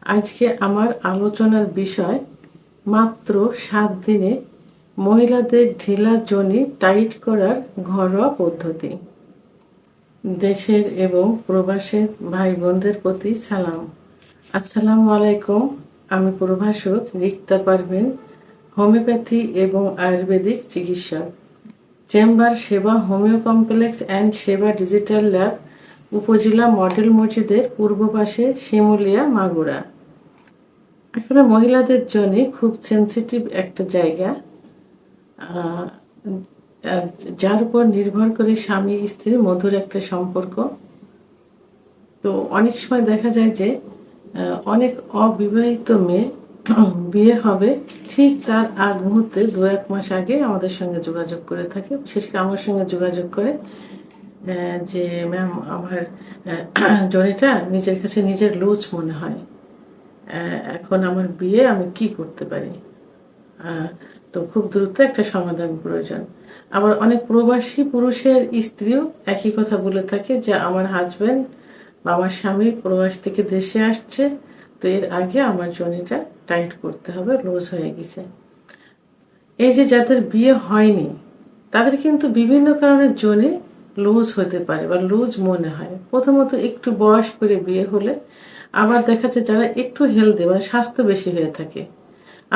আজকে আমার আলোচনার বিষয় মাত্র 7 দিনে মহিলাদের ঢিলা যোনি টাইট করার ঘরোয়া পদ্ধতি। দেশের এবং প্রবাসের ভাই বোনদের প্রতি সালাম। আসসালামু আলাইকুম। আমি প্রভাষক রিক্তা পারভিন, হোমিওপ্যাথি এবং আয়ুর্বেদিক চিকিৎসক, চেম্বার সেবা হোমিও কমপ্লেক্স অ্যান্ড সেবা ডিজিটাল ল্যাব, উপজেলা মডেল মসজিদের পূর্ব পাশে, শিমুলিয়া, মাগুরা। আসলে মহিলাদের জন্য খুব সেন্সিটিভ একটা জায়গা, আহ, আহ, যার উপর নির্ভর করে স্বামী স্ত্রীর মধুর একটা সম্পর্ক। তো অনেক সময় দেখা যায় যে অনেক অবিবাহিত মেয়ে বিয়ে হবে ঠিক তার আগ মুহূর্তে 2-1 মাস আগে আমাদের সঙ্গে যোগাযোগ করে থাকে, বিশেষ করে আমার সঙ্গে যোগাযোগ করে যে ম্যাম আমার জনিটা নিজের কাছে নিজের লুজ মনে হয়, এখন আমার বিয়ে, আমি কি করতে পারি। তো খুব দ্রুত একটা সমাধান প্রয়োজন। আবার অনেক প্রবাসী পুরুষের স্ত্রীও একই কথা বলে থাকে যে আমার হাজব্যান্ড বা আমার স্বামী প্রবাস থেকে দেশে আসছে, তো এর আগে আমার জনিটা টাইট করতে হবে, লুজ হয়ে গেছে। এই যে যাদের বিয়ে হয়নি তাদের কিন্তু বিভিন্ন কারণে জনি লুজ হতে পারে বা লুজ মনে হয়। প্রথমত একটু বয়স করে বিয়ে হলে, আবার দেখা যায় যারা একটু হেলদি মানে স্বাস্থ্য বেশি হয়ে থাকে,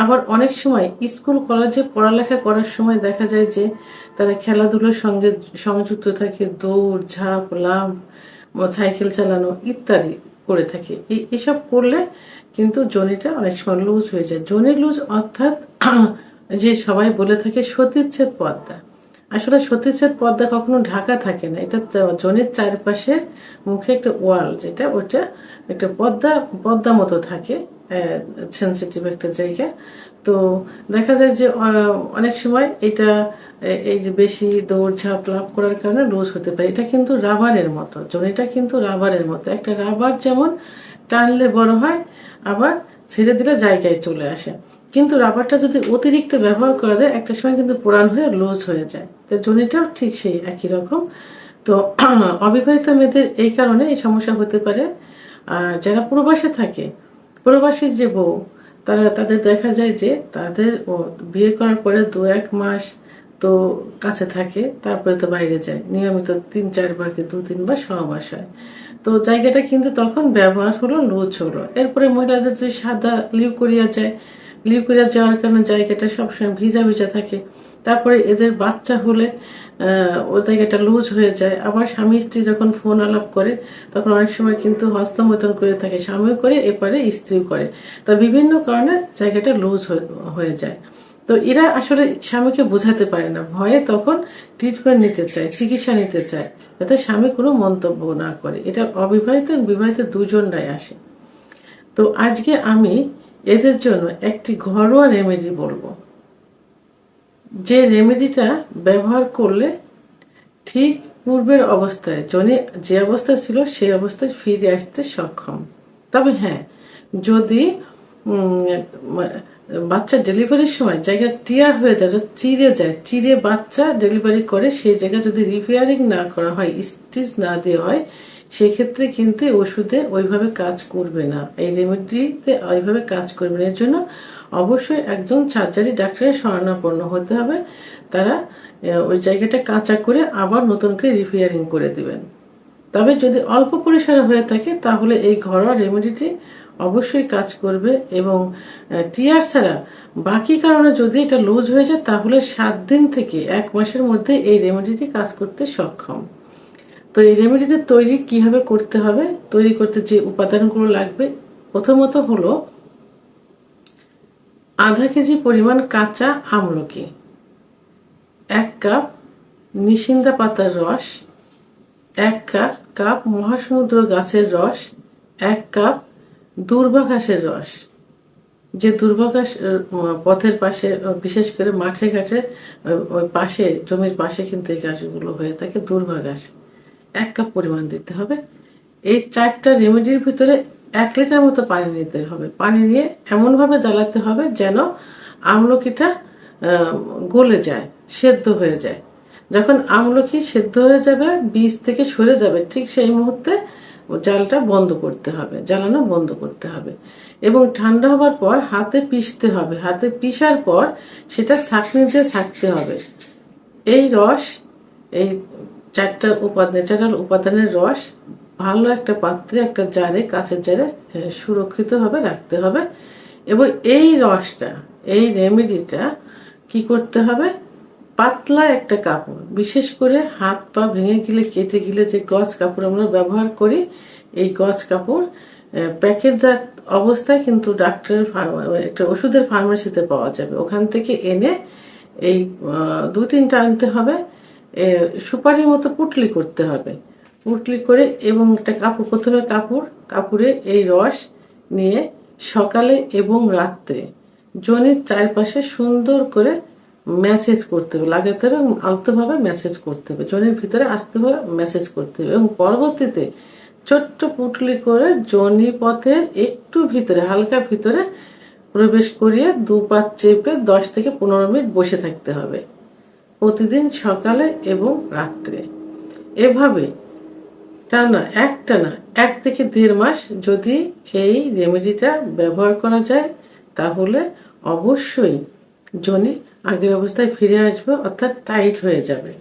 আবার অনেক সময় স্কুল কলেজে পড়ালেখা করার সময় দেখা যায় যে তারা খেলাধুলোর সঙ্গে সংযুক্ত থাকে, দৌড় ঝাঁপ লাফ, সাইকেল চালানো ইত্যাদি করে থাকে। এসব করলে কিন্তু জনিটা অনেক সময় লুজ হয়ে যায়। জনি লুজ অর্থাৎ যে সবাই বলে থাকে সতীচ্ছেদ পর্দা। আসলে সতীচ্ছেদ পর্দা কখনো ঢাকা থাকে না, এটা জনির চারপাশে মুখে একটা ওয়াল, যেটা ওটা একটা পর্দা পর্দা মতো থাকে, সেন্সিটিভ একটা জায়গা। তো দেখা যায় যে অনেক সময় এটা এই যে বেশি দৌড়ঝাঁপ লাভ করার কারণে লুজ হতে পারে। এটা কিন্তু রাবারের মতো, জনিটা কিন্তু রাবারের মতো। একটা রাবার যেমন টানলে বড় হয়, আবার ছেড়ে দিলে জায়গায় চলে আসে, কিন্তু রাবারটা যদি অতিরিক্ত ব্যবহার করা যায় একটা সময় কিন্তু পোড়ান হয়ে লুজ হয়ে যায়। তো জনিটাও ঠিক সেই একই রকম। তো অবিবাহিত মেয়েদের এই কারণে এই সমস্যা হতে পারে। আর যারা প্রবাসে থাকে, প্রবাসী যে বউ, তাদের দেখা যায় যে তাদের বিয়ে করার পরে 2-1 মাস তো কাছে থাকে, তারপরে তো বাইরে যায় নিয়মিত 3-4 বার কি 2-3 বার সহবাস হয়। তো জায়গাটা কিন্তু তখন ব্যবহার হলো, লুজ হলো। এরপরে মহিলাদের যে সাদা লিউকোরিয়া যায়, লিউকোরিয়া যাওয়ার কারণে জায়গাটা সবসময় ভিজা ভিজা থাকে। তারপরে এদের বাচ্চা হলে ও জায়গাটা লুজ হয়ে যায়। আবার স্বামী স্ত্রী যখন ফোন আলাপ করে তখন অনেক সময় কিন্তু হস্তমৈথুন করে থাকে, স্বামীও করে এপারে স্ত্রীও করে। তা বিভিন্ন কারণে জায়গাটা লুজ হয়ে যায়। তো এরা আসলে স্বামীকে বোঝাতে পারে না, ভয়ে তখন ট্রিটমেন্ট নিতে চায়, চিকিৎসা নিতে চায়, যাতে স্বামী কোনো মন্তব্য না করে। এটা অবিবাহিত বিবাহিত দুজনরাই আসে। তো আজকে আমি এদের জন্য একটি ঘরোয়া রেমেডি বলবো, যে রেমেডিটা ব্যবহার করলে ঠিক পূর্বের অবস্থায় জনি যে অবস্থা ছিল সেই অবস্থায় ফিরে আসতে সক্ষম। তবে হ্যাঁ, যদি বাচ্চা ডেলিভারির সময় জায়গা টিয়ার হয়ে যায়, চিড়ে যায়, চিড়ে বাচ্চা ডেলিভারি করে, সেই জায়গা যদি রিপেয়ারিং না করা হয়, স্টিচ না দেওয়া হয়, সেক্ষেত্রে কিন্তু ওষুধে ওইভাবে কাজ করবে না, এই রেমেডিতে ওইভাবে কাজ করবে না। এর জন্য অবশ্যই একজন সার্জারি ডাক্তারের শরণাপন্ন হতে হবে। তারা ওই জায়গাটা কাঁচা করে আবার নতুন করে রিপেয়ারিং করে দিবেন। তবে যদি অল্প পরিসরে হয়ে থাকে তাহলে এই ঘরোয়া রেমেডিটি অবশ্যই কাজ করবে। এবং টিয়ার ছাড়া বাকি কারণে যদি এটা লুজ হয়ে যায় তাহলে 7 দিন থেকে 1 মাসের মধ্যে এই রেমেডিটি কাজ করতে সক্ষম। তো এই রেমেডিটা তৈরি কিভাবে করতে হবে, তৈরি করতে যে উপাদানগুলো লাগবে, প্রথমত হলো আধা কেজি পরিমাণ কাঁচা আমলকি, 1 কাপ নিশিন্দা পাতার রস, 1 কাপ মহাসমুদ্র গাছের রস, 1 কাপ দূর্বা ঘাসের রস। যে দূর্বা ঘাস পথের পাশে, বিশেষ করে মাঠে ঘাটে ওই পাশে, জমির পাশে কিন্তু এই ঘাসগুলো হয়ে থাকে, দূর্বা ঘাস, 1 কাপ পরিমাণ দিতে হবে। এই 4টা রেমেডির ভিতরে 1 লিটার মতো পানি নিতে হবে। পানি নিয়ে এমনভাবে জ্বালাতে হবে যেন আমলকিটা গলে যায়, সেদ্ধ হয়ে যায়। যখন আমলকি সেদ্ধ হয়ে যাবে, বীজ থেকে সরে যাবে, ঠিক সেই মুহূর্তে জালটা বন্ধ করতে হবে, জ্বালানো বন্ধ করতে হবে এবং ঠান্ডা হবার পর হাতে পিষতে হবে। হাতে পিষার পর সেটা ছাঁকনি দিয়ে ছাঁকতে হবে। এই রস, এই চারটা উপাদানের রস ভালো একটা পাত্রে, একটা জারে, কাঁচের জারে সুরক্ষিতভাবে রাখতে হবে এবং এই রসটা, এই রেমেডিটা কি করতে হবে, পাতলা একটা কাপড়, বিশেষ করে হাত পা ভেঙে গেলে, কেটে গেলে যে গজ কাপড় আমরা ব্যবহার করি, এই গজ কাপড় প্যাকেটজাত অবস্থায় কিন্তু ডাক্তারের একটা ওষুধের ফার্মেসিতে পাওয়া যাবে, ওখান থেকে এনে এই 2-3টা আনতে হবে। সুপারির মতো পুটলি করতে হবে, পুটলি করে এবং একটা কাপড়, প্রথমে কাপড়ে এই রস নিয়ে সকালে এবং রাত্রে যোনির চারপাশে সুন্দর করে ম্যাসেজ করতে হবে, লাগাতে হবে এবং আলতোভাবে ম্যাসেজ করতে হবে, যোনির ভিতরে আসতে হবে, ম্যাসেজ করতে হবে এবং পরবর্তীতে ছোট্ট পুটলি করে যোনি পথের একটু ভিতরে, হালকা ভিতরে প্রবেশ করিয়ে 2 পা চেপে 10 থেকে 15 মিনিট বসে থাকতে হবে প্রতিদিন সকালে এবং রাত্রে। এভাবে টানা 1 থেকে 1.5 মাস যদি এই রেমেডিটা ব্যবহার করা যায়, তাহলে অবশ্যই যোনি আগের অবস্থায় ফিরে আসবে, অর্থাৎ টাইট হয়ে যাবে।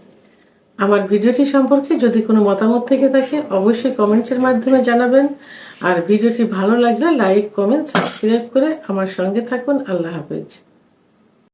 আমার ভিডিওটি সম্পর্কে যদি কোনো মতামত থেকে থাকে অবশ্যই কমেন্টসের মাধ্যমে জানাবেন। আর ভিডিওটি ভালো লাগলে লাইক, কমেন্ট, সাবস্ক্রাইব করে আমার সঙ্গে থাকুন। আল্লাহ হাফেজ।